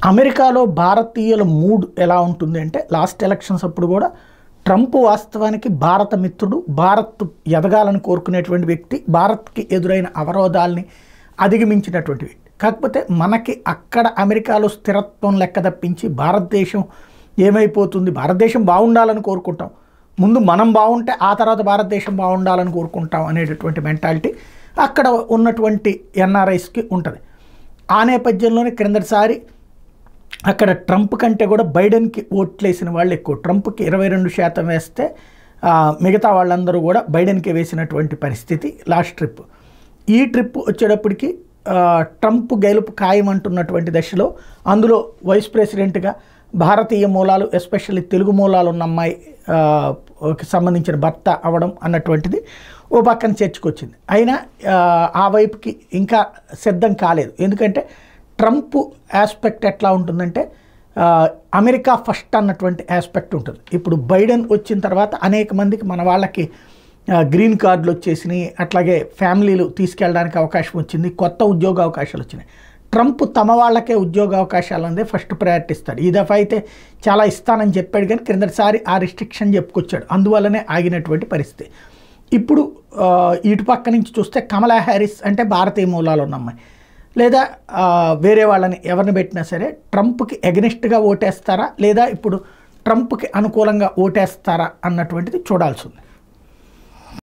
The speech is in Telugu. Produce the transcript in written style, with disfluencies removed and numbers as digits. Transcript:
అమెరికాలో భారతీయుల మూడ్ ఎలా ఉంటుంది అంటే లాస్ట్ ఎలక్షన్స్ అప్పుడు కూడా ట్రంప్ వాస్తవానికి భారత మిత్రుడు, భారత్ ఎదగాలని కోరుకునేటువంటి వ్యక్తి, భారత్కి ఎదురైన అవరోధాలని అధిగమించినటువంటి వ్యక్తి. కాకపోతే మనకి అక్కడ అమెరికాలో స్థిరత్వం లెక్క తప్పించి భారతదేశం ఏమైపోతుంది, భారతదేశం బాగుండాలని కోరుకుంటాం, ముందు మనం బాగుంటే ఆ తర్వాత భారతదేశం బాగుండాలని కోరుకుంటాం అనేటటువంటి మెంటాలిటీ అక్కడ ఉన్నటువంటి ఎన్ఆర్ఐస్కి ఉంటుంది. ఆ నేపథ్యంలోనే క్రిందటిసారి అక్కడ ట్రంప్ కంటే కూడా బైడెన్కి ఓట్లేసిన వాళ్ళు ఎక్కువ. ట్రంప్కి 22% వేస్తే మిగతా వాళ్ళందరూ కూడా బైడెన్కి వేసినటువంటి పరిస్థితి లాస్ట్ ట్రిప్. ఈ ట్రిప్ వచ్చేటప్పటికి ట్రంప్ గెలుపు ఖాయమంటున్నటువంటి దశలో అందులో వైస్ ప్రెసిడెంట్గా భారతీయ మూలాలు, ఎస్పెషల్లీ తెలుగు మూలాలు ఉన్న అమ్మాయికి సంబంధించిన భర్త అవ్వడం అన్నటువంటిది ఓ పక్కన చర్చకొచ్చింది. అయినా ఆ వైపుకి ఇంకా సిద్ధం కాలేదు. ఎందుకంటే ట్రంప్ ఆస్పెక్ట్ ఎట్లా ఉంటుందంటే అమెరికా ఫస్ట్ అన్నటువంటి ఆస్పెక్ట్ ఉంటుంది. ఇప్పుడు బైడెన్ వచ్చిన తర్వాత అనేక మందికి మన వాళ్ళకి గ్రీన్ కార్డులు వచ్చేసినాయి, అట్లాగే ఫ్యామిలీలు తీసుకెళ్ళడానికి అవకాశం వచ్చింది, కొత్త ఉద్యోగ అవకాశాలు వచ్చినాయి. ట్రంప్ తమ వాళ్ళకే ఉద్యోగ అవకాశాలు అందే ఫస్ట్ ప్రయారిటీ ఇస్తాడు. ఈ దఫా అయితే చాలా ఇస్తానని చెప్పాడు, కానీ క్రిందటిసారి ఆ రిస్ట్రిక్షన్ చెప్పుకొచ్చాడు, అందువల్లనే ఆగినటువంటి పరిస్థితి. ఇప్పుడు ఇటు పక్క నుంచి చూస్తే కమలా హ్యారిస్ అంటే భారతీయ మూలాలు ఉన్న అమ్మాయి, లేదా వేరే వాళ్ళని ఎవరిని పెట్టినా సరే ట్రంప్కి ఎగనెస్ట్గా ఓటేస్తారా లేదా ఇప్పుడు ట్రంప్కి అనుకూలంగా ఓటేస్తారా అన్నటువంటిది చూడాల్సి ఉంది.